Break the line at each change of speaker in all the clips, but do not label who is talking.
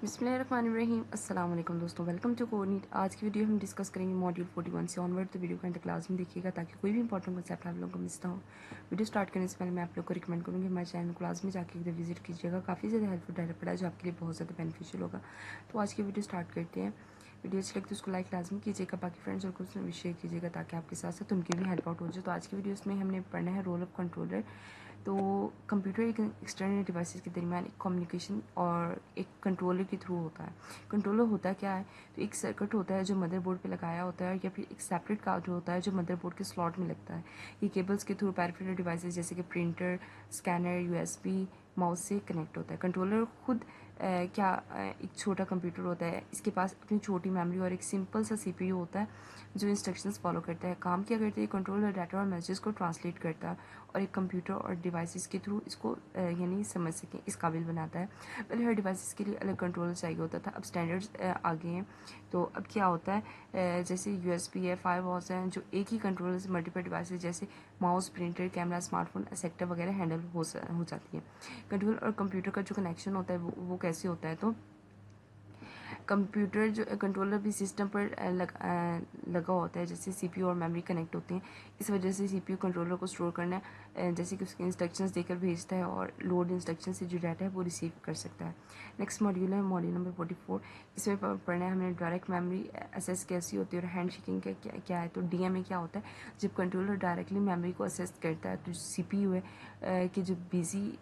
बिस्मिल्लाहिर्रहमानिर्रहीम। अस्सलाम वालेकुम दोस्तों, वेलकम टू कोनीट। आज की वीडियो हम डिस्कस करेंगे मॉड्यूल 41 से ऑनवर्ड। तो वीडियो को एंड क्लास में देखिएगा ताकि कोई भी इंपॉर्टेंट कंसेप्ट आप लोगों को मिस ना हो। वीडियो स्टार्ट करने से पहले मैं आप लोग को रिकमेंड करूँगी हमारे चैनल क्लास में जाके एक विजिट कीजिएगा। काफ़ी ज़्यादा हेल्पफुल डायरेक्ट पड़ा है जो आपके लिए बहुत ज़्यादा बेनिफिशियल होगा। तो आज की वीडियो स्टार्ट करते हैं। वीडियो अच्छी लगती है उसको लाइक लाजमी कीजिएगा, बाकी फ्रेंड्स और कुछ भी शेयर कीजिएगा ताकि आपके साथ साथ उनकी भी हेल्प आउट हो जाए। तो आज की वीडियोस में हमने पढ़ना है रोल ऑफ कंट्रोलर। तो कंप्यूटर एक एक्सटर्नल डिवाइसेस के दरमियान एक कम्युनिकेशन और एक कंट्रोलर के थ्रू होता है। कंट्रोलर होता क्या है? तो एक सर्किट होता है जो मदरबोर्ड पे लगाया होता है, या फिर एक सेपरेट कार्ड होता है जो मदरबोर्ड के स्लॉट में लगता है। ये केबल्स के थ्रू पेरिफेरल डिवाइसेस जैसे कि प्रिंटर, स्कैनर, यूएसबी, माउस से कनेक्ट होता है। कंट्रोलर खुद एक छोटा कंप्यूटर होता है। इसके पास अपनी छोटी मेमोरी और एक सिंपल सा सीपीयू होता है जो इंस्ट्रक्शंस फॉलो करता है। काम क्या करता है? कंट्रोलर डाटा और मैसेजेस को ट्रांसलेट करता है और एक कंप्यूटर और डिवाइसेस के थ्रू इसको यानी समझ सकें इस काबिल बनाता है। पहले हर डिवाइसेस के लिए अलग कंट्रोलर चाहिए होता था, अब स्टैंडर्ड्स आ गए हैं। तो अब क्या होता है, जैसे यूएसबी है, फायरवॉल्स हैं, जो एक ही कंट्रोलर से मल्टीपल डिवाइसेस जैसे mouse, printer, camera, smartphone, etcetera वगैरह हैंडल हो जाती है। कंट्रोलर और कंप्यूटर का जो कनेक्शन होता है वो कैसे होता है? तो कंप्यूटर जो कंट्रोलर भी सिस्टम पर लगा होता है, जैसे सीपीयू और मेमोरी कनेक्ट होते हैं। इस वजह से सीपीयू कंट्रोलर को स्टोर करना जैसे कि उसके इंस्ट्रक्शंस देकर भेजता है और लोड इंस्ट्रक्शन से जो डाटा है वो रिसीव कर सकता है। नेक्स्ट मॉड्यूल है मॉड्यूल नंबर 44। इसमें पढ़ना है हमने डायरेक्ट मेमोरी एसेस कैसी होती है और हैंड शेकिंग क्या है। तो डीएमए क्या होता है? जब कंट्रोलर डायरेक्टली मेमोरी को असेस करता है तो सीपीयू है कि जो बिजी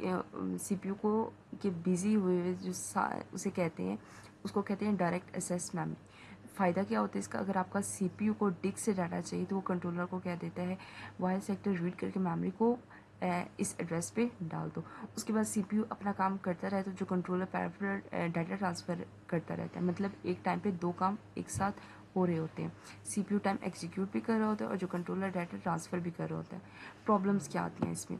सीपीयू को के बिजी हुए जो उसे कहते हैं, उसको कहते हैं डायरेक्ट एसेस मेमोरी। फ़ायदा क्या होता है इसका? अगर आपका सीपीयू को डिस्क से डाटा चाहिए तो वो कंट्रोलर को क्या देता है, वाई सेक्टर रीड करके मेमोरी को इस एड्रेस पे डाल दो। उसके बाद सीपीयू अपना काम करता रहता है, जो कंट्रोलर पेरिफेरल डाटा ट्रांसफ़र करता रहता है। मतलब एक टाइम पे दो काम एक साथ हो रहे होते हैं। सीपीयू टाइम एग्जीक्यूट भी कर रहा होता है और जो कंट्रोलर डाटा ट्रांसफ़र भी कर रहा होता है। प्रॉब्लम्स क्या आती हैं इसमें?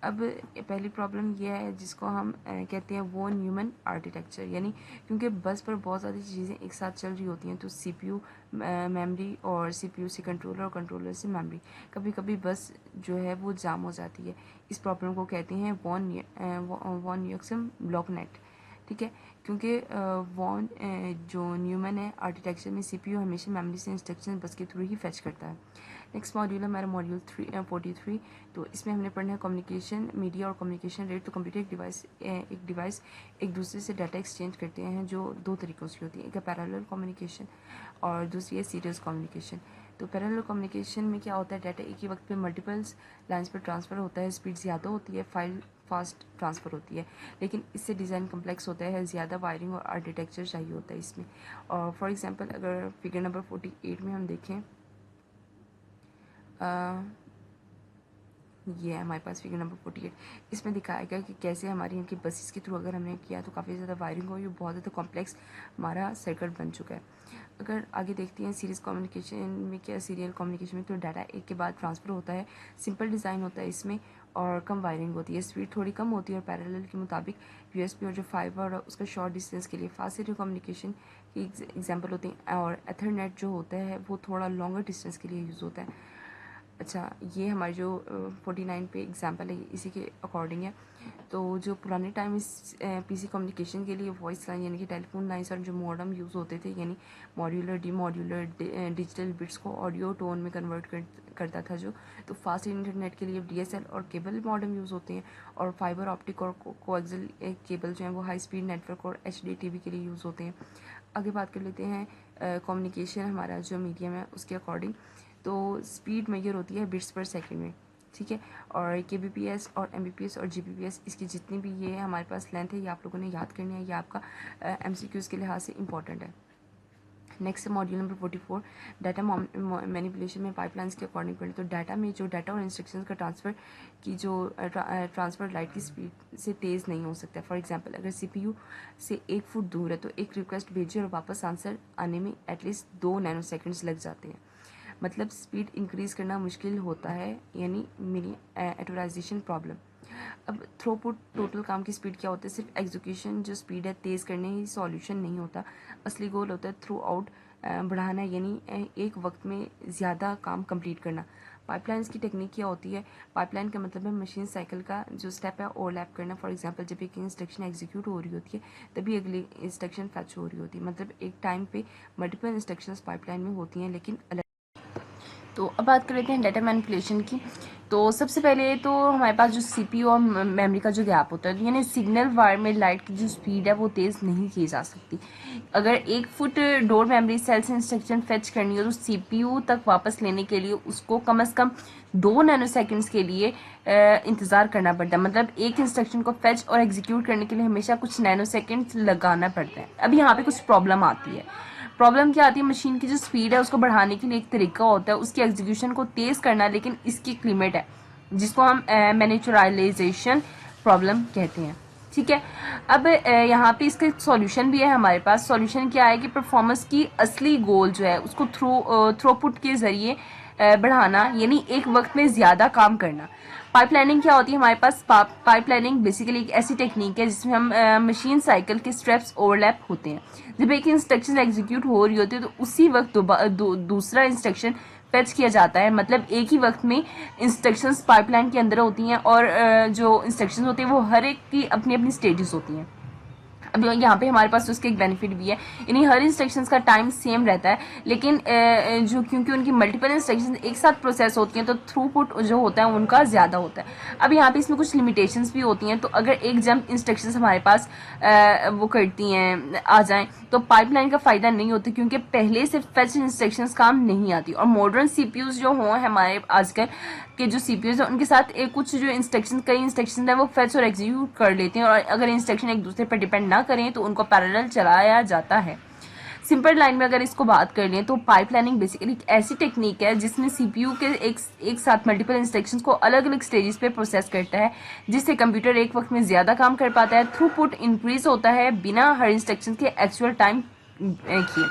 अब पहली प्रॉब्लम यह है जिसको हम कहते हैं वो न्यूमन आर्किटेक्चर, यानी क्योंकि बस पर बहुत सारी चीज़ें एक साथ चल रही होती हैं तो सीपीयू मेमोरी और सीपीयू से कंट्रोलर और कंट्रोलर से मेमोरी, कभी कभी बस जो है वो जाम हो जाती है। इस प्रॉब्लम को कहते हैं वॉन न्यूक्लियस ब्लॉक नेट। ठीक है, क्योंकि वॉन जो न्यूमन है आर्किटेक्चर में सीपीयू हमेशा मेमोरी से इंस्ट्रक्शन बस के थ्रू ही फेच करता है। नेक्स्ट मॉड्यूल है हमारा मॉड्यूल 43। तो इसमें हमने पढ़ना है कम्युनिकेशन मीडिया और कम्युनिकेशन रेट। तो कंप्यूटर एक डिवाइस एक दूसरे से डाटा एक्सचेंज करते हैं जो दो तरीक़ों से होती है। एक है पैरेलल कम्युनिकेशन और दूसरी है सीरियल कम्युनिकेशन। तो पैरेलल कम्युनिकेशन में क्या होता है, डाटा एक ही वक्त पे मल्टीपल्स लाइन्स पर ट्रांसफ़र होता है, स्पीड ज़्यादा होती है, फाइल फास्ट ट्रांसफ़र होती है, लेकिन इससे डिज़ाइन कम्प्लेक्स होता है, ज़्यादा वायरिंग और आर्किटेक्चर चाहिए होता है इसमें। और फॉर एग्जांपल अगर फिगर नंबर 48 में हम देखें, ये है हमारे पास फिगर नंबर 48। इसमें दिखाया गया कि कैसे हमारी इनकी बसेस के थ्रू अगर हमने किया तो काफ़ी ज़्यादा वायरिंग हुई, बहुत ज़्यादा कॉम्प्लेक्स हमारा सर्किट बन चुका है। अगर आगे देखते हैं सीरीज़ कम्युनिकेशन में क्या, सीरियल कम्युनिकेशन में तो डाटा एक के बाद ट्रांसफ़र होता है, सिंपल डिज़ाइन होता है इसमें और कम वायरिंग होती है, स्पीड थोड़ी कम होती है और पैरेलल के मुताबिक यूएसबी और जो फाइबर उसका शॉर्ट डिस्टेंस के लिए फास्ट सीरियल कम्युनिकेशन की एग्जाम्पल होती हैं। और एथरनेट जो होता है वो थोड़ा लॉन्गर डिस्टेंस के लिए यूज़ होता है। अच्छा, ये हमारी जो 49 पे एग्जांपल है इसी के अकॉर्डिंग है। तो जो पुराने टाइम इस पीसी कम्युनिकेशन के लिए वॉइस लाइन यानी कि टेलीफोन लाइन्स और जो मॉडम यूज़ होते थे, यानी modular D modular digital bits को ऑडियो टोन में कन्वर्ट करता था जो। तो फास्ट इंटरनेट के लिए डीएसएल और केबल मॉडम यूज़ होते हैं और फाइबर ऑप्टिक और कोएक्सियल केबल जो हैं वो हाई स्पीड नेटवर्क और एचडीटीवी के लिए यूज़ होते हैं। आगे बात कर लेते हैं कम्युनिकेशन हमारा जो मीडियम है उसके अकॉर्डिंग। तो स्पीड मेजर होती है बिट्स पर सेकंड में, ठीक है। और केबीपीएस और एमबीपीएस और जीबीपीएस, इसकी जितनी भी ये हमारे पास लेंथ है ये आप लोगों ने याद करनी है, ये आपका एमसीक्यूज़ के लिहाज से इंपॉर्टेंट है। Next module number 44, data manipulation में पाइपलाइंस के अकॉर्डिंग पढ़े। तो डाटा में जो डाटा और इंस्ट्रक्शंस का ट्रांसफ़र की जो ट्रांसफ़र लाइट की स्पीड से तेज़ नहीं हो सकता। फॉर एग्जांपल अगर सीपीयू से 1 फुट दूर है तो एक रिक्वेस्ट भेजिए और वापस आंसर आने में एटलीस्ट 2 नैनो सेकेंड्स लग जाते हैं। मतलब स्पीड इंक्रीज़ करना मुश्किल होता है, यानी मिनी एटोराइजेशन प्रॉब्लम। अब थ्रूपुट टोटल काम की स्पीड क्या होता है? सिर्फ एग्जीक्यूशन जो स्पीड है तेज़ करने ही सॉल्यूशन नहीं होता, असली गोल होता है थ्रू आउट बढ़ाना, यानी एक वक्त में ज़्यादा काम कंप्लीट करना। पाइपलाइंस की टेक्निक क्या होती है? पाइपलाइन का मतलब है मशीन साइकिल का जो स्टेप है ओवरलैप करना। फॉर एग्जांपल जब एक इंस्ट्रक्शन एग्जीक्यूट हो रही होती है तभी अगली इंस्ट्रक्शन फैच हो रही होती है, मतलब एक टाइम पे मल्टीपल इंस्ट्रक्शंस पाइपलाइन में होती हैं लेकिन अलग। तो अब बात कर लेते हैं डाटा मैनिपुलेशन की। तो सबसे पहले तो हमारे पास जो सीपीयू और मेमोरी का जो गैप होता है, यानी सिग्नल वायर में लाइट की जो स्पीड है वो तेज़ नहीं की जा सकती। अगर 1 फुट डोर मेमोरी सेल से इंस्ट्रक्शन फेच करनी हो तो सीपीयू तक वापस लेने के लिए उसको कम से कम 2 नैनो सेकेंड्स के लिए इंतज़ार करना पड़ता है। मतलब एक इंस्ट्रक्शन को फेच और एग्जीक्यूट करने के लिए हमेशा कुछ नैनो सेकेंड्स लगाना पड़ता है। अब यहाँ पे कुछ प्रॉब्लम आती है। प्रॉब्लम क्या आती है? मशीन की जो स्पीड है उसको बढ़ाने के लिए एक तरीका होता है उसकी एग्जीक्यूशन को तेज़ करना, लेकिन इसकी एक लिमिट है जिसको हम मैनिचुरलाइजेशन प्रॉब्लम कहते हैं। ठीक है, अब यहाँ पे इसका एक सॉल्यूशन भी है हमारे पास। सॉल्यूशन क्या है कि परफॉर्मेंस की असली गोल जो है उसको थ्रूपुट के ज़रिए बढ़ाना, यानी एक वक्त में ज़्यादा काम करना। पाइपलाइनिंग क्या होती है हमारे पास? पाइपलाइनिंग बेसिकली एक ऐसी टेक्निक है जिसमें हम मशीन साइकिल के स्टेप्स ओवरलैप होते हैं। जब एक इंस्ट्रक्शन एग्जीक्यूट हो रही होती है तो उसी वक्त दूसरा इंस्ट्रक्शन फेच किया जाता है। मतलब एक ही वक्त में इंस्ट्रक्शंस पाइपलाइन के अंदर होती हैं और जो इंस्ट्रक्शंस होती हैं वो हर एक की अपनी अपनी स्टेजेस होती हैं। अब यहाँ पे हमारे पास उसका एक बेनिफिट भी है, यानी हर इंस्ट्रक्शंस का टाइम सेम रहता है, लेकिन जो क्योंकि उनकी मल्टीपल इंस्ट्रक्शंस एक साथ प्रोसेस होती हैं तो थ्रूपुट जो होता है उनका ज़्यादा होता है। अब यहाँ पे इसमें कुछ लिमिटेशंस भी होती हैं। तो अगर एक जंप इंस्ट्रक्शंस हमारे पास वो करती हैं आ जाएँ तो पाइपलाइन का फ़ायदा नहीं होता, क्योंकि पहले से फेच इंस्ट्रक्शंस काम नहीं आती। और मॉडर्न सीपीयूज जो हों हमारे आजकल के जो सीपीयूज हैं उनके साथ कुछ जो कई इंस्ट्रक्शन है वो फेच और एग्जीक्यूट कर लेते हैं, और अगर इंस्ट्रक्शन एक दूसरे पर डिपेंड ना करें तो उनको पैरेलल चलाया जाता है। सिंपल लाइन में अगर इसको बात कर लें तो पाइपलाइनिंग बेसिकली एक ऐसी टेक्निक है जिसमें सीपीयू के एक साथ मल्टीपल इंस्ट्रक्शंस को अलग अलग स्टेजेस पे प्रोसेस करता है, जिससे कंप्यूटर एक वक्त में ज़्यादा काम कर पाता है। थ्रूपुट इंक्रीज होता है बिना हर इंस्ट्रक्शन के एक्चुअल टाइम किए।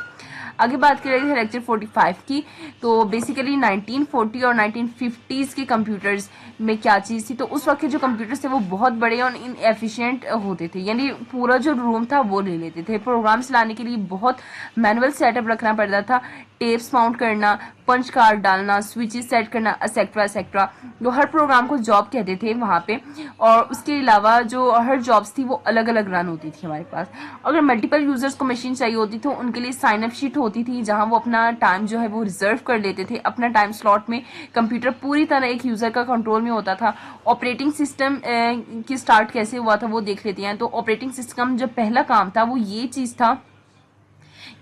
आगे बात कर रहे थे लेक्चर 45 की। तो बेसिकली 1940 और 1950s के कंप्यूटर्स में क्या चीज़ थी? तो उस वक्त के जो कंप्यूटर्स थे वो बहुत बड़े और इनएफिशिएंट होते थे, यानी पूरा जो रूम था वो ले लेते थे। प्रोग्राम्स चलाने के लिए बहुत मैनुअल सेटअप रखना पड़ता था, टेप्स माउंट करना, पंच कार्ड डालना, स्विचेस सेट करना, एक्सेट्रा एक्सेट्रा। जो हर प्रोग्राम को जॉब कहते थे वहाँ पे, और उसके अलावा जो हर जॉब्स थी वो अलग अलग रन होती थी हमारे पास। अगर मल्टीपल यूजर्स को मशीन चाहिए होती तो उनके लिए साइन अप शीट होती थी जहाँ वो अपना टाइम जो है वो रिजर्व कर लेते थे अपना टाइम स्लॉट में। कंप्यूटर पूरी तरह एक यूज़र का कंट्रोल में होता था। ऑपरेटिंग सिस्टम की स्टार्ट कैसे हुआ था वो देख लेते हैं। तो ऑपरेटिंग सिस्टम जो पहला काम था वो ये चीज़ था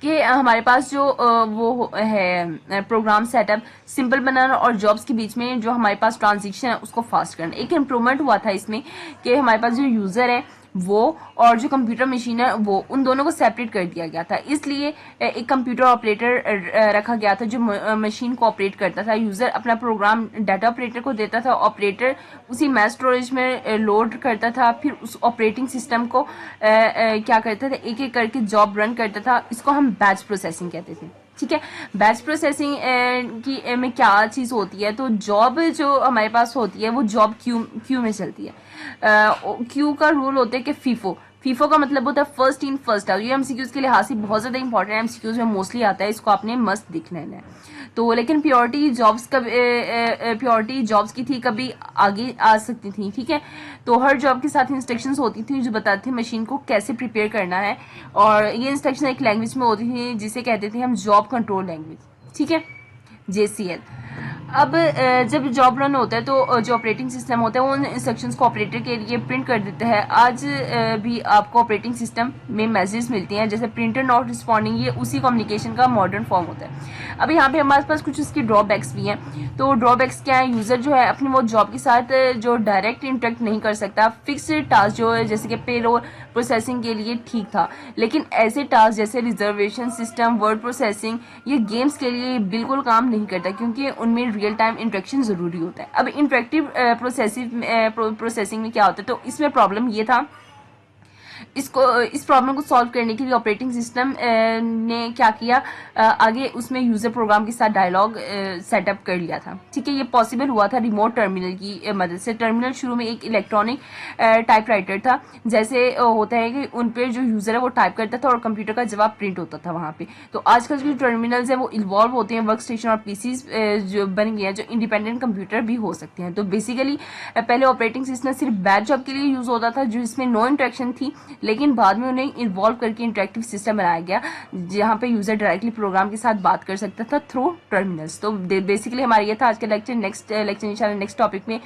कि हमारे पास जो वो है प्रोग्राम सेटअप सिंपल बनाना और जॉब्स के बीच में जो हमारे पास ट्रांजिशन है उसको फास्ट करना। एक इम्प्रूवमेंट हुआ था इसमें कि हमारे पास जो यूज़र है वो और जो कंप्यूटर मशीन है वो उन दोनों को सेपरेट कर दिया गया था। इसलिए एक कंप्यूटर ऑपरेटर रखा गया था जो मशीन को ऑपरेट करता था। यूज़र अपना प्रोग्राम डाटा ऑपरेटर को देता था, ऑपरेटर उसी मैच स्टोरेज में लोड करता था, फिर उस ऑपरेटिंग सिस्टम को क्या करता था, एक एक करके जॉब रन करता था। इसको हम बैच प्रोसेसिंग कहते थे। ठीक है, बैच प्रोसेसिंग की में क्या चीज़ होती है? तो जॉब जो हमारे पास होती है वो जॉब क्यू में चलती है। क्यू का रूल होता है कि फीफो का मतलब होता है फर्स्ट इन फर्स्ट आउट। ये एमसीक्यूज के लिहाज से बहुत ज़्यादा इंपॉर्टेंट है, एमसीक्यूज में मोस्टली आता है, इसको आपने मस्त दिख लेना है। तो लेकिन प्योरिटी जॉब्स की थी, कभी आगे आ सकती थी। ठीक है, तो हर जॉब के साथ इंस्ट्रक्शंस होती थी जो बताते थे मशीन को कैसे प्रिपेयर करना है, और ये इंस्ट्रक्शन एक लैंग्वेज में होती थी जिसे कहते थे हम जॉब कंट्रोल लैंग्वेज। ठीक है, JCL। अब जब जॉब रन होता है तो जो ऑपरेटिंग सिस्टम होता है वो उन इंस्ट्रक्शंस को ऑपरेटर के लिए प्रिंट कर देता है। आज भी आपको ऑपरेटिंग सिस्टम में मैसेज मिलती हैं जैसे प्रिंटर नॉट रिस्पॉन्डिंग, ये उसी कम्युनिकेशन का मॉडर्न फॉर्म होता है। अब यहाँ पे हमारे पास कुछ उसकी ड्रॉबैक्स भी हैं। तो ड्रॉबैक्स क्या है? यूज़र जो है अपनी वो जॉब के साथ जो डायरेक्ट इंटरेक्ट नहीं कर सकता। फिक्स्ड टास्क जो है जैसे कि पेरोल प्रोसेसिंग के लिए ठीक था, लेकिन ऐसे टास्क जैसे रिजर्वेशन सिस्टम, वर्ड प्रोसेसिंग, ये गेम्स के लिए बिल्कुल काम नहीं करता क्योंकि उनमें रियल टाइम इंटरेक्शन ज़रूरी होता है। अब इंटरेक्टिव प्रोसेसिंग में क्या होता है? तो इसमें प्रॉब्लम ये था इस प्रॉब्लम को सॉल्व करने के लिए ऑपरेटिंग सिस्टम ने क्या किया, आगे उसमें यूजर प्रोग्राम के साथ डायलॉग सेटअप कर लिया था। ठीक है, ये पॉसिबल हुआ था रिमोट टर्मिनल की मदद से। टर्मिनल शुरू में एक इलेक्ट्रॉनिक टाइपराइटर था, जैसे होता है कि उन पे जो यूजर है वो टाइप करता था और कंप्यूटर का जवाब प्रिंट होता था वहां पे। तो आजकल जो टर्मिनल्स है वो इन्वॉल्व होते हैं वर्क स्टेशन और पीसीज जो बन गए हैं, जो इंडिपेंडेंट कंप्यूटर भी हो सकते हैं। तो बेसिकली पहले ऑपरेटिंग सिस्टम सिर्फ बैच जॉब के लिए यूज होता था, जो इसमें नो इंटरेक्शन थी, लेकिन बाद में उन्हें इन्वॉल्व करके इंटरेक्टिव सिस्टम बनाया गया, जहाँ पे यूजर डायरेक्टली प्रोग्राम के साथ बात कर सकता था थ्रू टर्मिनल्स। तो बेसिकली हमारा ये था आज का लेक्चर। नेक्स्ट लेक्चर इंशाल्लाह नेक्स्ट टॉपिक में